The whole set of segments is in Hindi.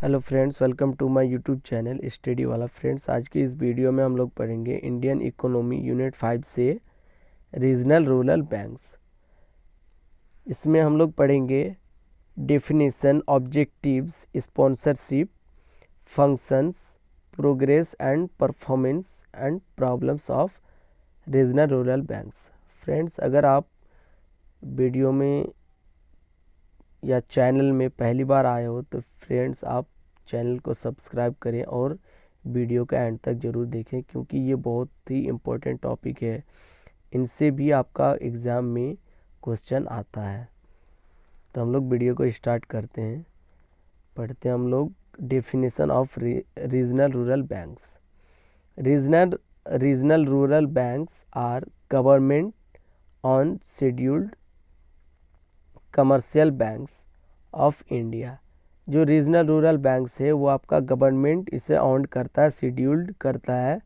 Hello friends, welcome to my YouTube channel study वाला। फ्रेंड्स, आज की इस वीडियो में हम लोग पढ़ेंगे इंडियन इकोनॉमी यूनिट 5 से रीजनल रूरल बैंक्स। इसमें हम लोग पढ़ेंगे definition, objectives, sponsorship, functions, progress and performance and problems of regional rural banks. Friends, अगर आप वीडियो में या चैनल में पहली बार आए हो तो फ्रेंड्स आप चैनल को सब्सक्राइब करें और वीडियो का एंड तक ज़रूर देखें, क्योंकि ये बहुत ही इम्पोर्टेंट टॉपिक है। इनसे भी आपका एग्ज़ाम में क्वेश्चन आता है। तो हम लोग वीडियो को स्टार्ट करते हैं। पढ़ते हैं हम लोग definition of regional rural banks. Regional rural banks are government owned scheduled commercial banks of India. जो रीजनल रूरल बैंक्स है वो आपका गवर्नमेंट इसे ऑन करता है, शेड्यूल्ड करता है,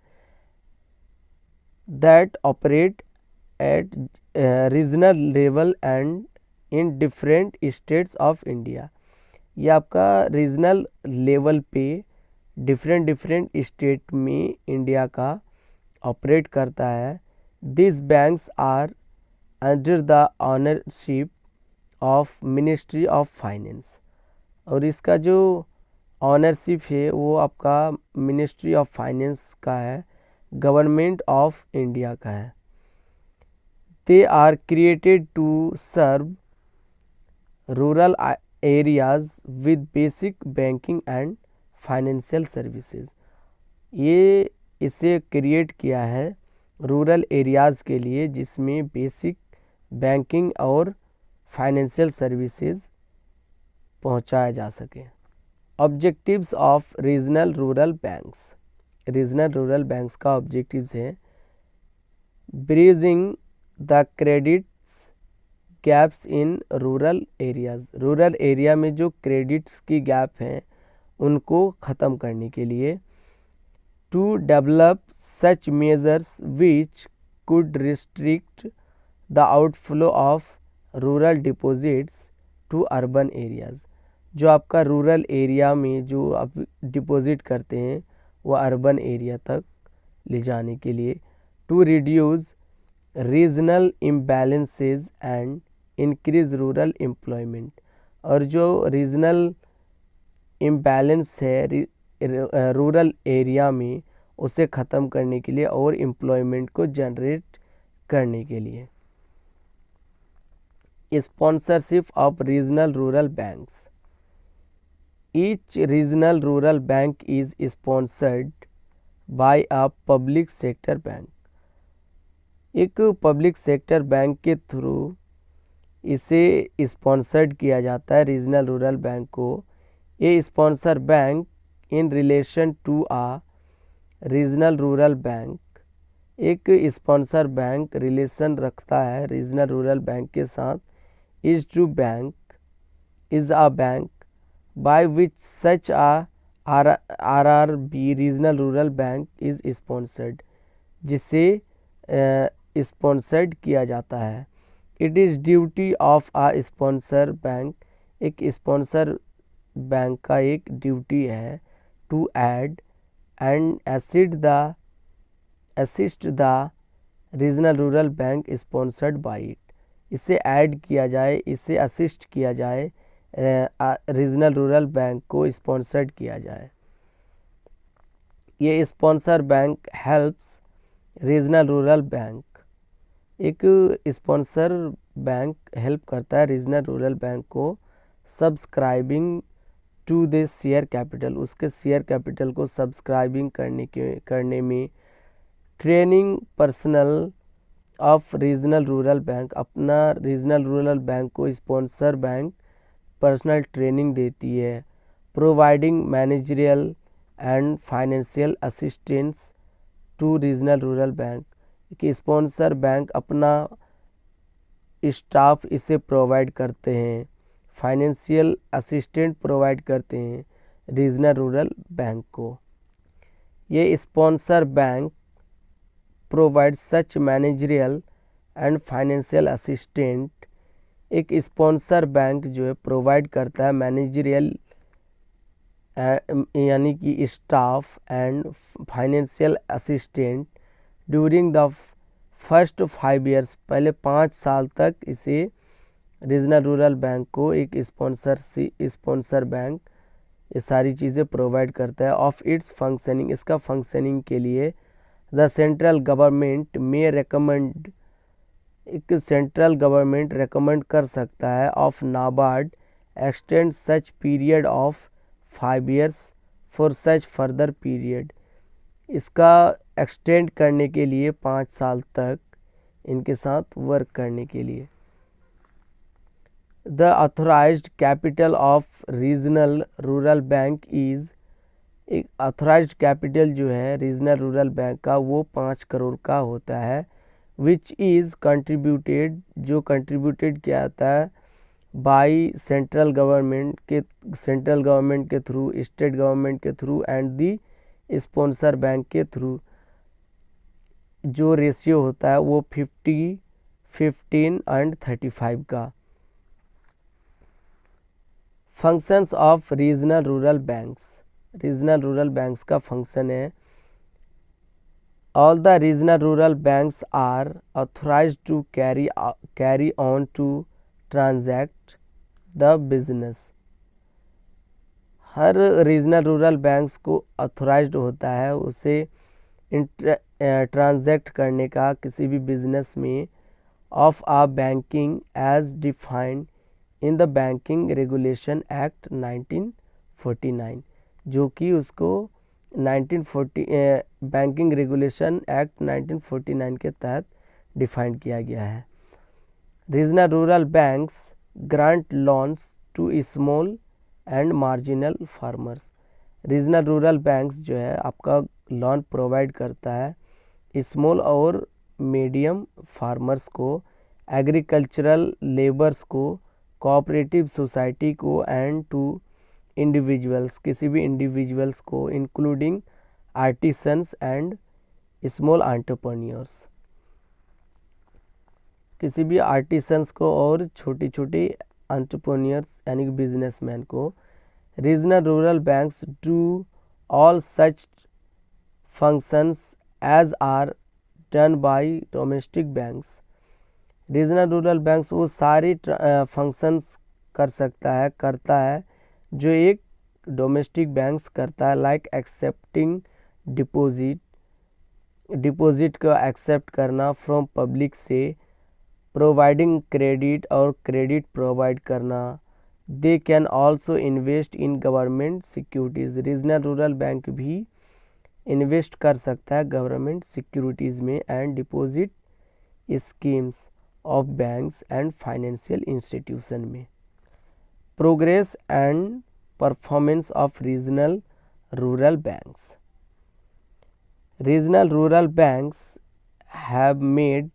that operate at regional level and in different states of India. ये आपका रीजनल लेवल पे डिफरेंट स्टेट में इंडिया का ऑपरेट करता है। This banks are under the ownership of ministry of finance. और इसका जो ऑनरशिप है वो आपका मिनिस्ट्री ऑफ फाइनेंस का है, गवर्नमेंट ऑफ इंडिया का है। They are created to serve rural areas with basic banking and financial services. ये इसे क्रिएट किया है रूरल एरियाज़ के लिए जिसमें बेसिक बैंकिंग और फाइनेंशियल सर्विसेज पहुंचाया जा सके। Objectives of regional rural banks. Regional rural banks का ऑब्जेक्टिव्स है bridging the credits gaps in rural areas. Rural area में जो क्रेडिट्स की गैप हैं उनको ख़त्म करने के लिए। To develop such measures which could restrict the outflow of rural deposits to urban areas. जो आपका रूरल एरिया में जो आप डिपॉजिट करते हैं वो अर्बन एरिया तक ले जाने के लिए। To reduce regional imbalances and increase rural employment. और जो रीजनल इम्बैलेंस है रूरल एरिया में उसे ख़त्म करने के लिए और एम्प्लॉयमेंट को जनरेट करने के लिए। Sponsorship of regional rural banks. Each regional rural bank is sponsored by a public sector bank. एक पब्लिक सेक्टर बैंक के थ्रू इसे स्पॉन्सर्ड किया जाता है रीजनल रूरल बैंक को। ये sponsor bank in relation to a regional rural bank, एक स्पॉन्सर बैंक रिलेशन रखता है रीजनल रूरल बैंक के साथ। is to bank is a bank by which such a RRB regional rural bank is sponsored, जिसे स्पॉन्सर्ड किया जाता है। It is duty of a sponsor bank, एक स्पॉन्सर बैंक का एक ड्यूटी है to aid and assist the regional rural bank sponsored by it. इसे ऐड किया जाए, इसे असिस्ट किया जाए, रीजनल रूरल बैंक को स्पॉन्सर्ड किया जाए। ये sponsor bank helps regional rural bank, एक स्पॉन्सर बैंक हेल्प करता है रीजनल रूरल बैंक को subscribing to the share capital, उसके शेयर कैपिटल को सब्सक्राइबिंग करने में। Training personnel of regional rural bank, अपना रीजनल रूरल बैंक को स्पॉन्सर बैंक पर्सनल ट्रेनिंग देती है। Providing managerial and financial assistance to regional rural bank, कि स्पॉन्सर बैंक अपना स्टाफ इसे प्रोवाइड करते हैं, फाइनेंशियल असिस्टेंट प्रोवाइड करते हैं रीजनल रूरल बैंक को। ये sponsor bank provide such managerial and financial assistant, एक स्पॉन्सर बैंक जो है प्रोवाइड करता है मैनेजरियल यानी कि staff and financial assistant during the first 5 years, पहले 5 साल तक इसे रीजनल रूरल बैंक को एक स्पॉन्सर बैंक ये सारी चीज़ें प्रोवाइड करता है। ऑफ इट्स फंक्शनिंग, इसका फंक्शनिंग के लिए द सेंट्रल गवर्नमेंट में रेकमेंड, एक सेंट्रल गवर्नमेंट रेकमेंड कर सकता है of NABARD extend such period of 5 years for such further period, इसका एक्सटेंड करने के लिए 5 साल तक इनके साथ वर्क करने के लिए। The authorised capital of regional rural bank is, एक ऑथोराइज्ड कैपिटल जो है रीजनल रूरल बैंक का वो 5 करोड़ का होता है। विच इज़ कंट्रीब्यूटेड, जो कंट्रीब्यूटेड किया जाता है बाई सेंट्रल गवर्नमेंट के थ्रू, स्टेट गवर्नमेंट के through and the sponsor bank के थ्रू। जो रेशियो होता है वो 50, 15 एंड 35 का। Functions of regional rural banks, regional rural banks का फंक्शन है all the regional rural banks are authorised to carry on to transact the business. हर रीजनल रूरल बैंक्स को ऑथोराइज्ड होता है उसे ट्रांजैक्ट करने का किसी भी बिजनेस में of a banking as defined in the banking regulation act 1949, जो कि उसको 1940 बैंकिंग रेगुलेशन एक्ट 1949 के तहत डिफाइन किया गया है। Regional rural banks grant loans to small and marginal farmers. Regional rural banks जो है आपका लोन प्रोवाइड करता है स्मॉल और मीडियम फार्मर्स को, एग्रीकल्चरल लेबर्स को, कोऑपरेटिव सोसाइटी को एंड टू इंडिविजुअल्स, किसी भी इंडिविजुअल्स को, including artisans and small entrepreneurs, किसी भी आर्टिसंस को और छोटी छोटी एंटरप्रेन्योर्स यानी कि बिजनेसमैन को। Regional rural banks do all such functions as are done by domestic banks. Regional rural banks वो सारी फंक्शंस करता है जो एक डोमेस्टिक बैंक्स करता है, लाइक एक्सेप्टिंग डिपॉजिट को एक्सेप्ट करना फ्रॉम पब्लिक से, प्रोवाइडिंग क्रेडिट और क्रेडिट प्रोवाइड करना। They can also invest in government securities, regional rural bank भी इन्वेस्ट कर सकता है गवर्नमेंट सिक्योरिटीज़ में and deposit schemes of banks and financial institution में। Progress and performance of regional rural banks. Regional rural banks have made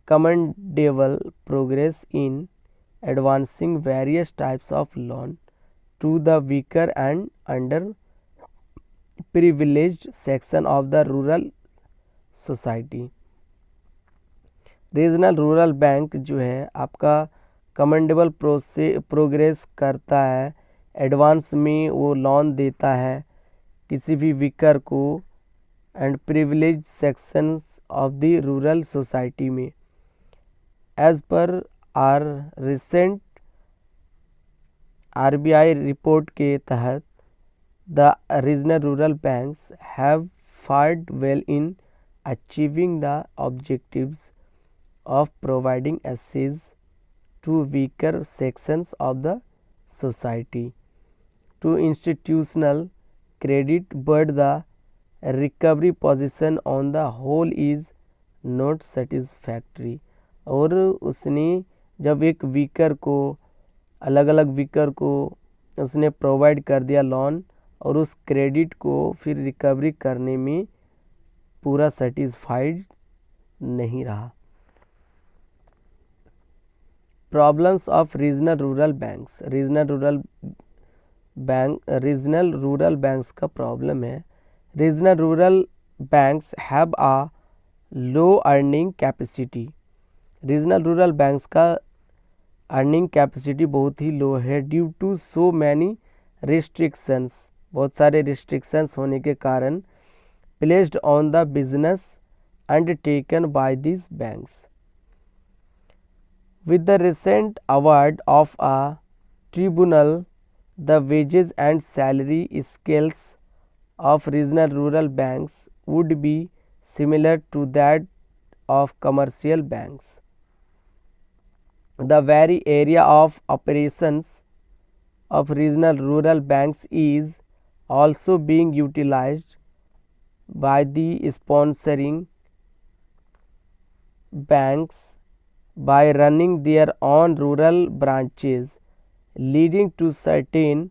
commendable progress in advancing various types of loan to the weaker and underprivileged section of the rural society। Regional rural bank जो है आपका कमेंडेबल प्रोग्रेस करता है, एडवांस में वो लोन देता है किसी भी वीकर को and privilege sections of the rural society में। As per our recent RBI report के तहत the regional rural banks have fared well in achieving the objectives of providing access to weaker sections of the society to institutional credit, but the recovery position on the whole is not satisfactory। और उसने जब एक वीकर को, अलग अलग वीकर को उसने प्रोवाइड कर दिया लोन और उस क्रेडिट को फिर रिकवरी करने में पूरा सेटिस्फाइड नहीं रहा। Problems of regional rural banks. Regional rural banks का प्रॉब्लम है, regional rural banks have a low earning capacity. Regional rural banks का अर्निंग कैपेसिटी बहुत ही लो है due to so many restrictions, बहुत सारे रिस्ट्रिक्शंस होने के कारण placed on the business undertaken by these banks. With the recent award of a tribunal, the wages and salary scales of regional rural banks would be similar to that of commercial banks. The very area of operations of regional rural banks is also being utilized by the sponsoring banks by running their own rural branches, leading to certain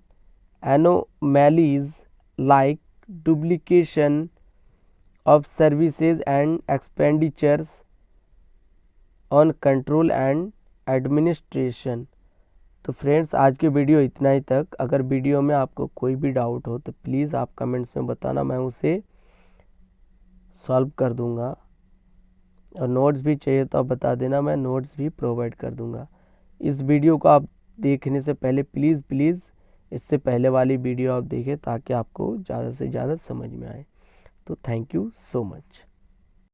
anomalies like duplication of services and expenditures on control and administration. तो फ्रेंड्स आज की वीडियो इतना ही तक। अगर वीडियो में आपको कोई भी डाउट हो तो प्लीज़ आप कमेंट्स में बताना, मैं उसे सॉल्व कर दूंगा। और नोट्स भी चाहिए तो आप बता देना, मैं नोट्स भी प्रोवाइड कर दूंगा। इस वीडियो को आप देखने से पहले प्लीज़ इससे पहले वाली वीडियो आप देखें ताकि आपको ज़्यादा से ज़्यादा समझ में आए। तो थैंक यू सो मच।